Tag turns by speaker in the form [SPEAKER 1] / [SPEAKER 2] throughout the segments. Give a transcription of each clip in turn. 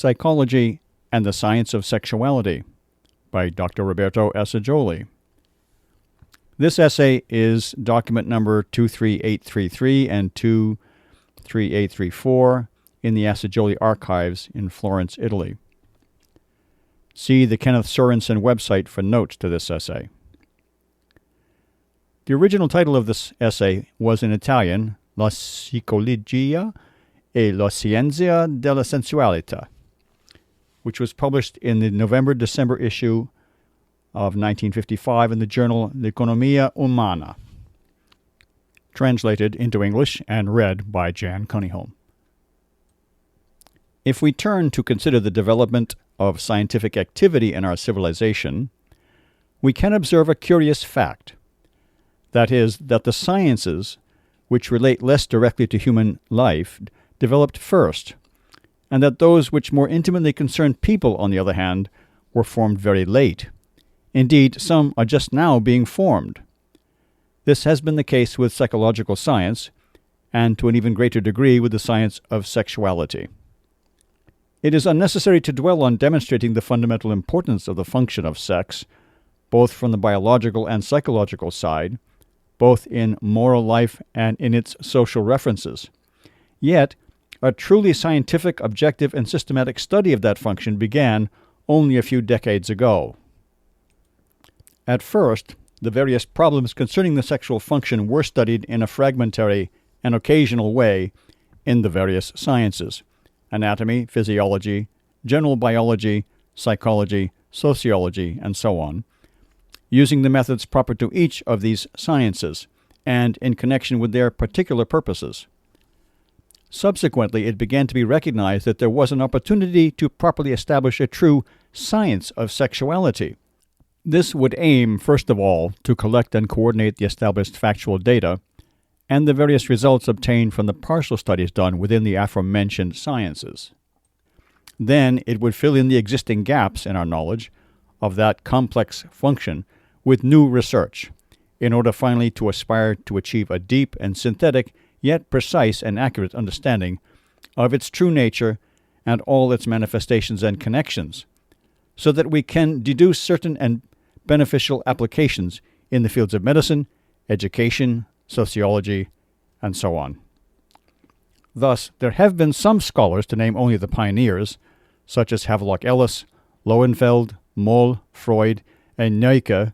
[SPEAKER 1] Psychology and the Science of Sexuality by Dr. Roberto Assagioli. This essay is document number 23833 and 23834 in the Assagioli archives in Florence, Italy. See the Kenneth Sørensen website for notes to this essay. The original title of this essay was in Italian, La Psicologia e la Scienza della Sexuality, which was published in the November-December issue of 1955 in the journal L'Economia Umana, translated into English and read by Jan Cunningham. If we turn to consider the development of scientific activity in our civilization, we can observe a curious fact. That is, that the sciences, which relate less directly to human life, developed first, and that those which more intimately concern people, on the other hand, were formed very late. Indeed, some are just now being formed. This has been the case with psychological science, and to an even greater degree with the science of sexuality. It is unnecessary to dwell on demonstrating the fundamental importance of the function of sex, both from the biological and psychological side, both in moral life and in its social references. Yet, a truly scientific, objective, and systematic study of that function began only a few decades ago. At first, the various problems concerning the sexual function were studied in a fragmentary and occasional way in the various sciences: anatomy, physiology, general biology, psychology, sociology, and so on, using the methods proper to each of these sciences and in connection with their particular purposes. Subsequently, it began to be recognized that there was an opportunity to properly establish a true science of sexuality. This would aim, first of all, to collect and coordinate the established factual data and the various results obtained from the partial studies done within the aforementioned sciences. Then it would fill in the existing gaps in our knowledge of that complex function with new research, in order finally to aspire to achieve a deep and synthetic, yet precise and accurate understanding of its true nature and all its manifestations and connections, so that we can deduce certain and beneficial applications in the fields of medicine, education, sociology, and so on. Thus, there have been some scholars, to name only the pioneers, such as Havelock Ellis, Löwenfeld, Moll, Freud, and Neuke,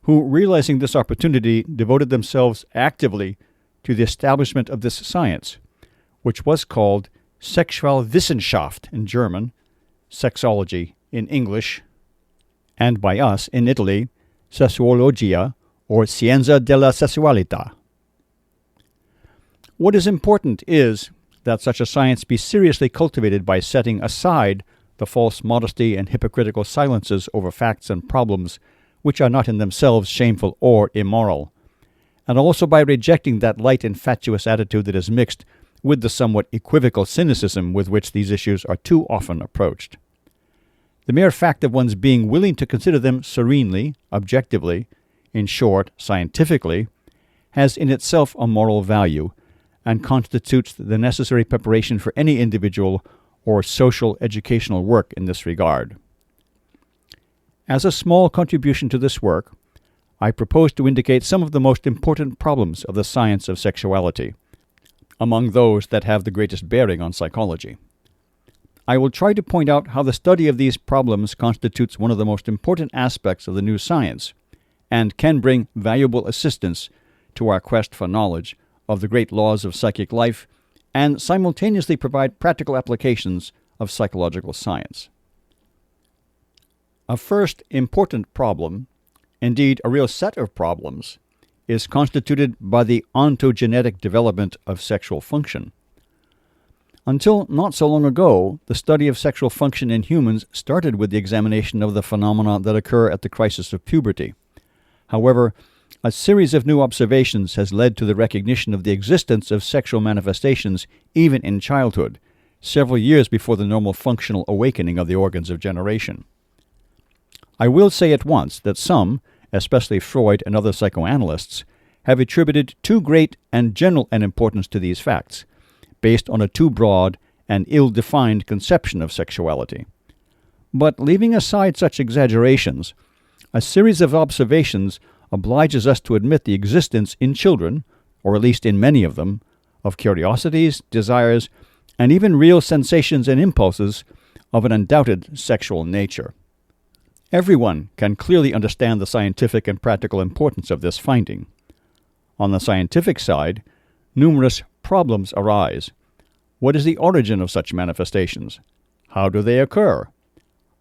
[SPEAKER 1] who, realizing this opportunity, devoted themselves actively to the establishment of this science, which was called Sexualwissenschaft in German, Sexology in English, and by us in Italy, Sexologia or Scienza della Sessualità. What is important is that such a science be seriously cultivated by setting aside the false modesty and hypocritical silences over facts and problems which are not in themselves shameful or immoral, and also by rejecting that light and fatuous attitude that is mixed with the somewhat equivocal cynicism with which these issues are too often approached. The mere fact of one's being willing to consider them serenely, objectively, in short, scientifically, has in itself a moral value, and constitutes the necessary preparation for any individual or social educational work in this regard. As a small contribution to this work, I propose to indicate some of the most important problems of the science of sexuality, among those that have the greatest bearing on psychology. I will try to point out how the study of these problems constitutes one of the most important aspects of the new science, and can bring valuable assistance to our quest for knowledge of the great laws of psychic life, and simultaneously provide practical applications of psychological science. A first important problem, indeed a real set of problems, is constituted by the ontogenetic development of sexual function. Until not so long ago, the study of sexual function in humans started with the examination of the phenomena that occur at the crisis of puberty. However, a series of new observations has led to the recognition of the existence of sexual manifestations even in childhood, several years before the normal functional awakening of the organs of generation. I will say at once that some, especially Freud and other psychoanalysts, have attributed too great and general an importance to these facts, based on a too broad and ill-defined conception of sexuality. But leaving aside such exaggerations, a series of observations obliges us to admit the existence in children, or at least in many of them, of curiosities, desires, and even real sensations and impulses of an undoubted sexual nature. Everyone can clearly understand the scientific and practical importance of this finding. On the scientific side, numerous problems arise. What is the origin of such manifestations? How do they occur?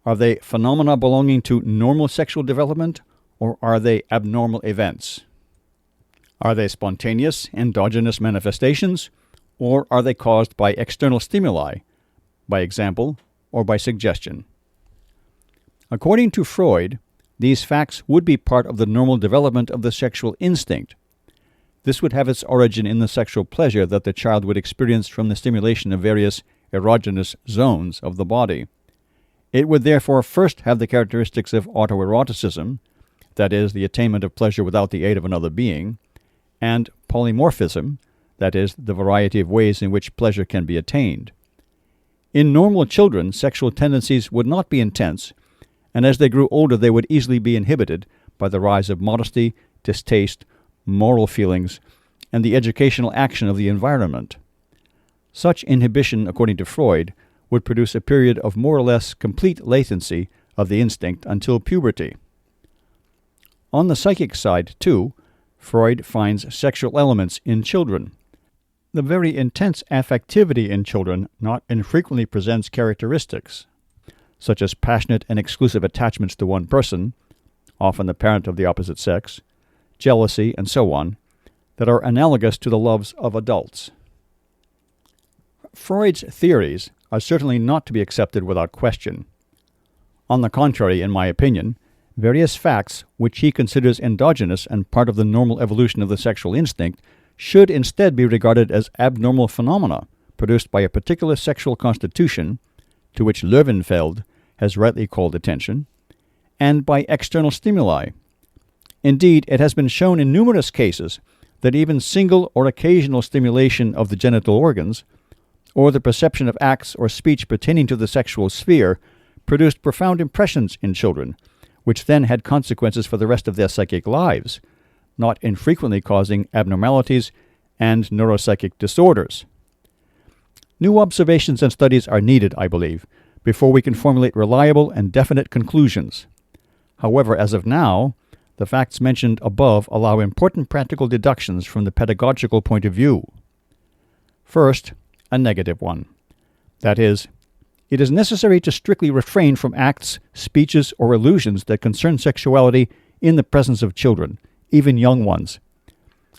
[SPEAKER 1] Are they phenomena belonging to normal sexual development, or are they abnormal events? Are they spontaneous, endogenous manifestations, or are they caused by external stimuli, by example, or by suggestion? According to Freud, these facts would be part of the normal development of the sexual instinct. This would have its origin in the sexual pleasure that the child would experience from the stimulation of various erogenous zones of the body. It would therefore first have the characteristics of autoeroticism, that is, the attainment of pleasure without the aid of another being, and polymorphism, that is, the variety of ways in which pleasure can be attained. In normal children, sexual tendencies would not be intense, and as they grew older they would easily be inhibited by the rise of modesty, distaste, moral feelings, and the educational action of the environment. Such inhibition, according to Freud, would produce a period of more or less complete latency of the instinct until puberty. On the psychic side, too, Freud finds sexual elements in children. The very intense affectivity in children not infrequently presents characteristics, such as passionate and exclusive attachments to one person, often the parent of the opposite sex, jealousy, and so on, that are analogous to the loves of adults. Freud's theories are certainly not to be accepted without question. On the contrary, in my opinion, various facts which he considers endogenous and part of the normal evolution of the sexual instinct should instead be regarded as abnormal phenomena produced by a particular sexual constitution, to which Löwenfeld has rightly called attention, and by external stimuli. Indeed, it has been shown in numerous cases that even single or occasional stimulation of the genital organs, or the perception of acts or speech pertaining to the sexual sphere, produced profound impressions in children, which then had consequences for the rest of their psychic lives, not infrequently causing abnormalities and neuropsychic disorders. New observations and studies are needed, I believe, before we can formulate reliable and definite conclusions. However, as of now, the facts mentioned above allow important practical deductions from the pedagogical point of view. First, a negative one. That is, it is necessary to strictly refrain from acts, speeches, or illusions that concern sexuality in the presence of children, even young ones.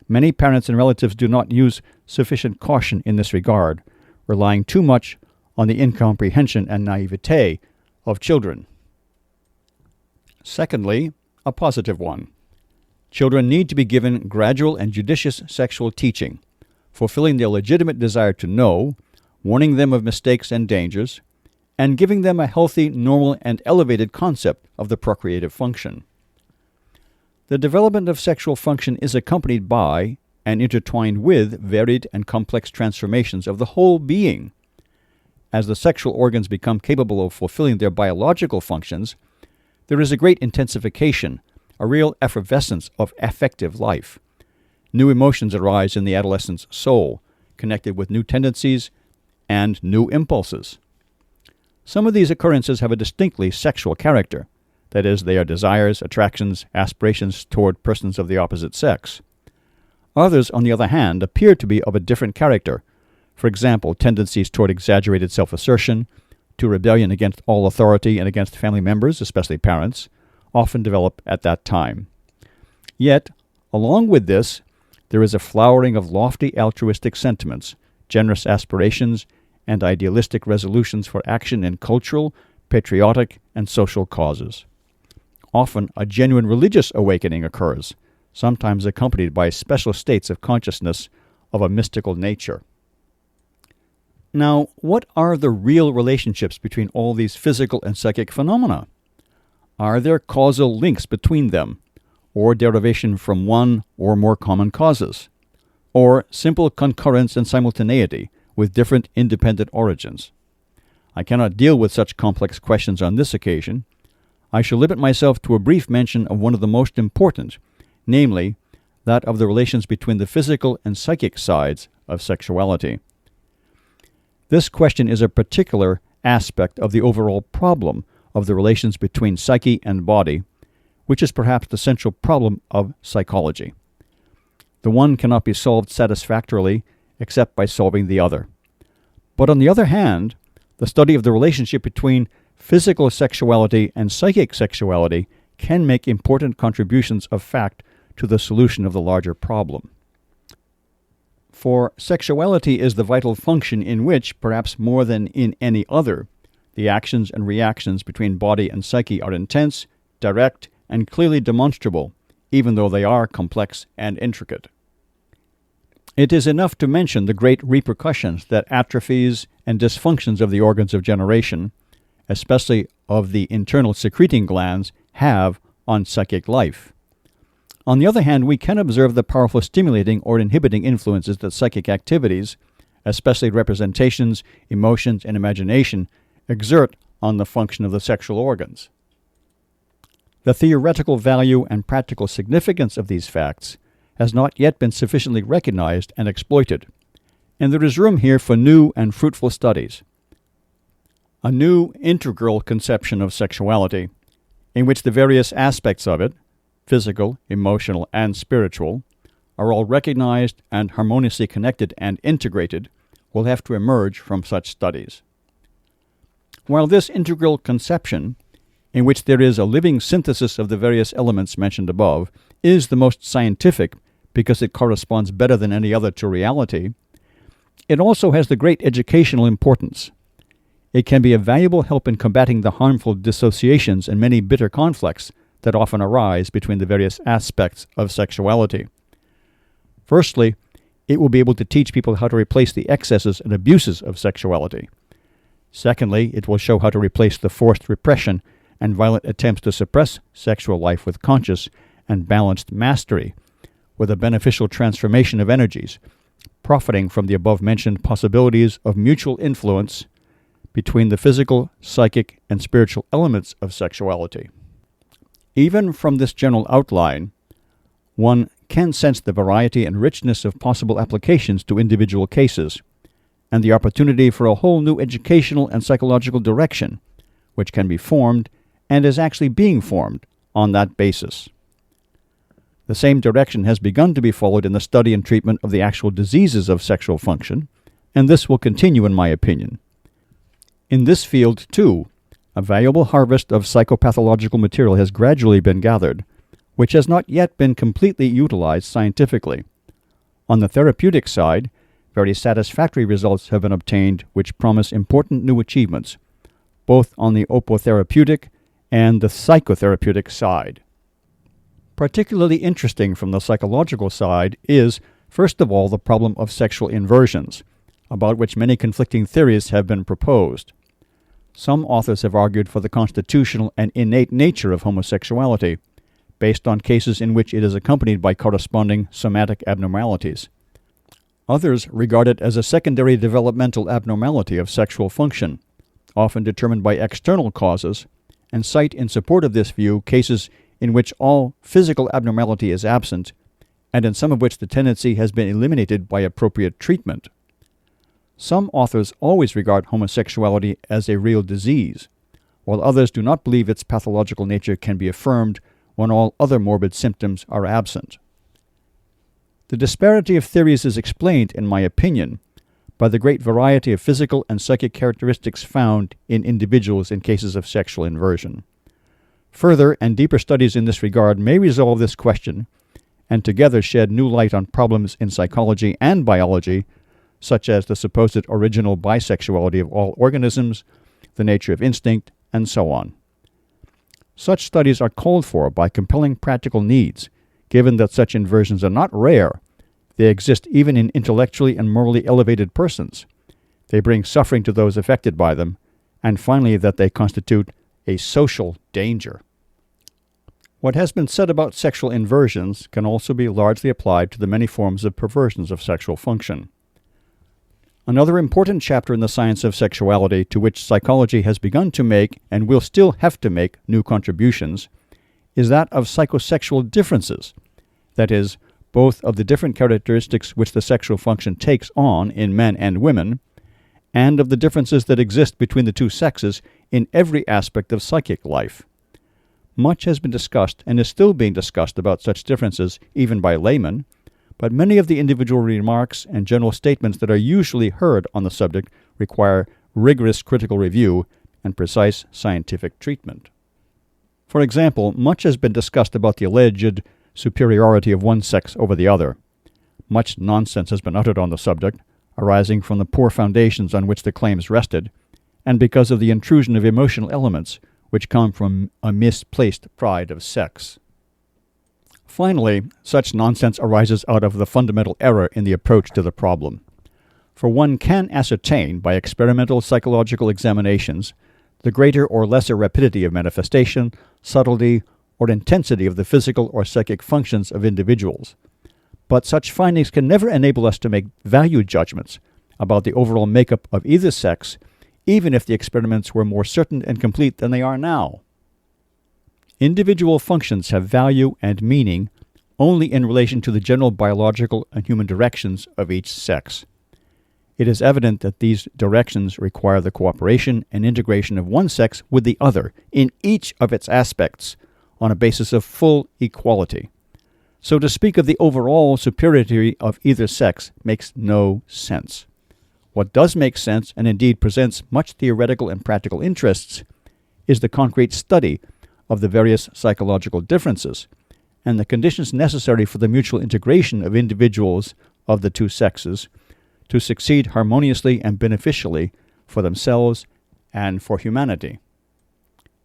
[SPEAKER 1] Many parents and relatives do not use sufficient caution in this regard, relying too much on the incomprehension and naivete of children. Secondly, a positive one. Children need to be given gradual and judicious sexual teaching, fulfilling their legitimate desire to know, warning them of mistakes and dangers, and giving them a healthy, normal, and elevated concept of the procreative function. The development of sexual function is accompanied by and intertwined with varied and complex transformations of the whole being. As the sexual organs become capable of fulfilling their biological functions, there is a great intensification, a real effervescence of affective life. New emotions arise in the adolescent's soul, connected with new tendencies and new impulses. Some of these occurrences have a distinctly sexual character, that is, they are desires, attractions, aspirations toward persons of the opposite sex. Others, on the other hand, appear to be of a different character. For example, tendencies toward exaggerated self-assertion, to rebellion against all authority and against family members, especially parents, often develop at that time. Yet, along with this, there is a flowering of lofty altruistic sentiments, generous aspirations, and idealistic resolutions for action in cultural, patriotic, and social causes. Often, a genuine religious awakening occurs, sometimes accompanied by special states of consciousness of a mystical nature. Now, what are the real relationships between all these physical and psychic phenomena? Are there causal links between them, or derivation from one or more common causes, or simple concurrence and simultaneity, with different independent origins. I cannot deal with such complex questions on this occasion. I shall limit myself to a brief mention of one of the most important, namely, that of the relations between the physical and psychic sides of sexuality. This question is a particular aspect of the overall problem of the relations between psyche and body, which is perhaps the central problem of psychology. The one cannot be solved satisfactorily except by solving the other. But on the other hand, the study of the relationship between physical sexuality and psychic sexuality can make important contributions of fact to the solution of the larger problem. For sexuality is the vital function in which, perhaps more than in any other, the actions and reactions between body and psyche are intense, direct, and clearly demonstrable, even though they are complex and intricate. It is enough to mention the great repercussions that atrophies and dysfunctions of the organs of generation, especially of the internal secreting glands, have on psychic life. On the other hand, we can observe the powerful stimulating or inhibiting influences that psychic activities, especially representations, emotions, and imagination, exert on the function of the sexual organs. The theoretical value and practical significance of these facts has not yet been sufficiently recognized and exploited, and there is room here for new and fruitful studies. A new integral conception of sexuality, in which the various aspects of it, physical, emotional, and spiritual, are all recognized and harmoniously connected and integrated, will have to emerge from such studies. While this integral conception, in which there is a living synthesis of the various elements mentioned above, is the most scientific because it corresponds better than any other to reality, it also has the great educational importance. It can be a valuable help in combating the harmful dissociations and many bitter conflicts that often arise between the various aspects of sexuality. Firstly, it will be able to teach people how to replace the excesses and abuses of sexuality. Secondly, it will show how to replace the forced repression and violent attempts to suppress sexual life with conscious and balanced mastery, with a beneficial transformation of energies, profiting from the above-mentioned possibilities of mutual influence between the physical, psychic, and spiritual elements of sexuality. Even from this general outline, one can sense the variety and richness of possible applications to individual cases, and the opportunity for a whole new educational and psychological direction, which can be formed and is actually being formed on that basis. The same direction has begun to be followed in the study and treatment of the actual diseases of sexual function, and this will continue, in my opinion. In this field, too, a valuable harvest of psychopathological material has gradually been gathered, which has not yet been completely utilized scientifically. On the therapeutic side, very satisfactory results have been obtained which promise important new achievements, both on the opotherapeutic and the psychotherapeutic side. Particularly interesting from the psychological side is, first of all, the problem of sexual inversions, about which many conflicting theories have been proposed. Some authors have argued for the constitutional and innate nature of homosexuality, based on cases in which it is accompanied by corresponding somatic abnormalities. Others regard it as a secondary developmental abnormality of sexual function, often determined by external causes, and cite in support of this view cases in which all physical abnormality is absent, and in some of which the tendency has been eliminated by appropriate treatment. Some authors always regard homosexuality as a real disease, while others do not believe its pathological nature can be affirmed when all other morbid symptoms are absent. The disparity of theories is explained, in my opinion, by the great variety of physical and psychic characteristics found in individuals in cases of sexual inversion. Further and deeper studies in this regard may resolve this question, and together shed new light on problems in psychology and biology, such as the supposed original bisexuality of all organisms, the nature of instinct, and so on. Such studies are called for by compelling practical needs, given that such inversions are not rare. They exist even in intellectually and morally elevated persons. They bring suffering to those affected by them, and finally that they constitute a social danger. What has been said about sexual inversions can also be largely applied to the many forms of perversions of sexual function. Another important chapter in the science of sexuality to which psychology has begun to make and will still have to make new contributions is that of psychosexual differences, that is, both of the different characteristics which the sexual function takes on in men and women, and of the differences that exist between the two sexes in every aspect of psychic life. Much has been discussed and is still being discussed about such differences even by laymen, but many of the individual remarks and general statements that are usually heard on the subject require rigorous critical review and precise scientific treatment. For example, much has been discussed about the alleged superiority of one sex over the other. Much nonsense has been uttered on the subject, arising from the poor foundations on which the claims rested, and because of the intrusion of emotional elements which come from a misplaced pride of sex. Finally, such nonsense arises out of the fundamental error in the approach to the problem. For one can ascertain by experimental psychological examinations the greater or lesser rapidity of manifestation, subtlety, or intensity of the physical or psychic functions of individuals. But such findings can never enable us to make value judgments about the overall makeup of either sex, even if the experiments were more certain and complete than they are now. Individual functions have value and meaning only in relation to the general biological and human directions of each sex. It is evident that these directions require the cooperation and integration of one sex with the other in each of its aspects on a basis of full equality. So to speak of the overall superiority of either sex makes no sense. What does make sense, and indeed presents much theoretical and practical interests, is the concrete study of the various psychological differences and the conditions necessary for the mutual integration of individuals of the two sexes to succeed harmoniously and beneficially for themselves and for humanity.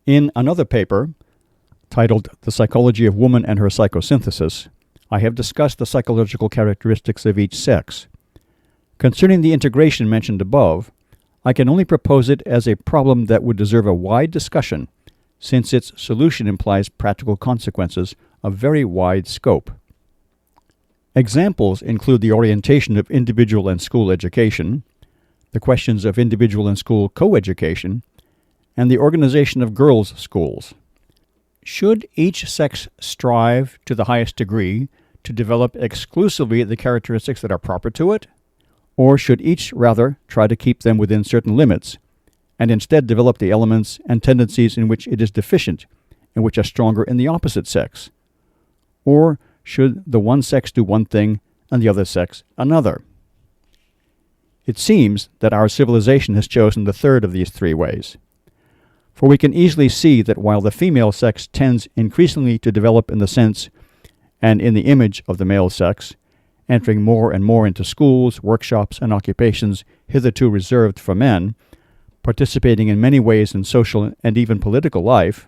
[SPEAKER 1] In another paper, titled The Psychology of Woman and Her Psychosynthesis, I have discussed the psychological characteristics of each sex. Concerning the integration mentioned above, I can only propose it as a problem that would deserve a wide discussion, since its solution implies practical consequences of very wide scope. Examples include the orientation of individual and school education, the questions of individual and school coeducation, and the organization of girls' schools. Should each sex strive to the highest degree to develop exclusively the characteristics that are proper to it? Or should each rather try to keep them within certain limits, and instead develop the elements and tendencies in which it is deficient, and which are stronger in the opposite sex? Or should the one sex do one thing and the other sex another? It seems that our civilization has chosen the third of these three ways. For we can easily see that while the female sex tends increasingly to develop in the sense and in the image of the male sex, entering more and more into schools, workshops, and occupations hitherto reserved for men, participating in many ways in social and even political life,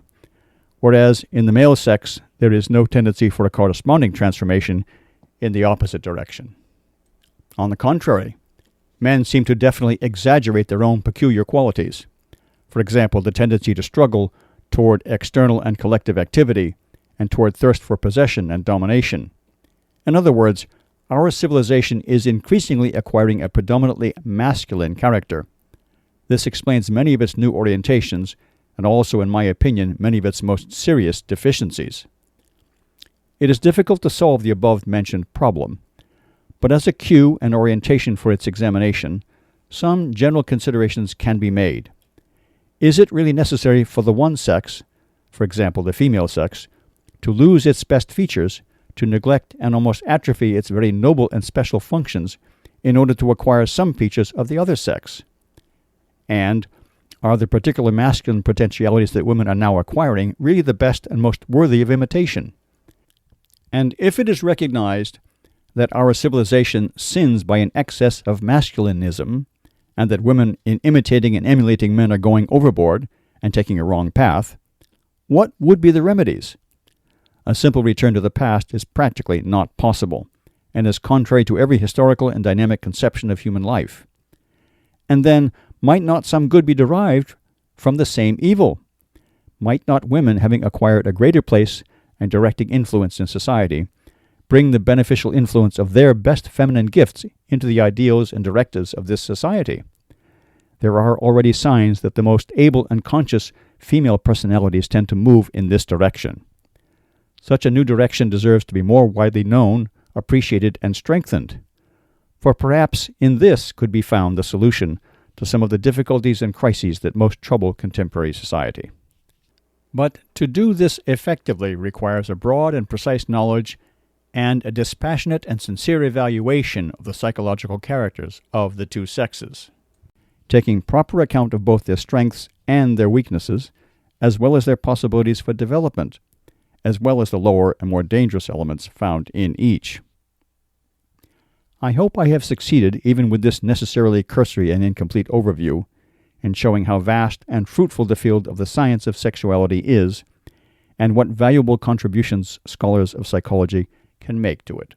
[SPEAKER 1] whereas in the male sex there is no tendency for a corresponding transformation in the opposite direction. On the contrary, men seem to definitely exaggerate their own peculiar qualities. For example, the tendency to struggle toward external and collective activity and toward thirst for possession and domination. In other words, our civilization is increasingly acquiring a predominantly masculine character. This explains many of its new orientations and also, in my opinion, many of its most serious deficiencies. It is difficult to solve the above-mentioned problem, but as a cue and orientation for its examination, some general considerations can be made. Is it really necessary for the one sex, for example the female sex, to lose its best features, to neglect and almost atrophy its very noble and special functions in order to acquire some features of the other sex? And are the particular masculine potentialities that women are now acquiring really the best and most worthy of imitation? And if it is recognized that our civilization sins by an excess of masculinism, and that women in imitating and emulating men are going overboard and taking a wrong path, what would be the remedies? A simple return to the past is practically not possible, and is contrary to every historical and dynamic conception of human life. And then, might not some good be derived from the same evil? Might not women, having acquired a greater place and directing influence in society, bring the beneficial influence of their best feminine gifts into the ideals and directives of this society. There are already signs that the most able and conscious female personalities tend to move in this direction. Such a new direction deserves to be more widely known, appreciated, and strengthened. For perhaps in this could be found the solution to some of the difficulties and crises that most trouble contemporary society. But to do this effectively requires a broad and precise knowledge and a dispassionate and sincere evaluation of the psychological characters of the two sexes, taking proper account of both their strengths and their weaknesses, as well as their possibilities for development, as well as the lower and more dangerous elements found in each. I hope I have succeeded, even with this necessarily cursory and incomplete overview, in showing how vast and fruitful the field of the science of sexuality is, and what valuable contributions scholars of psychology can make to it.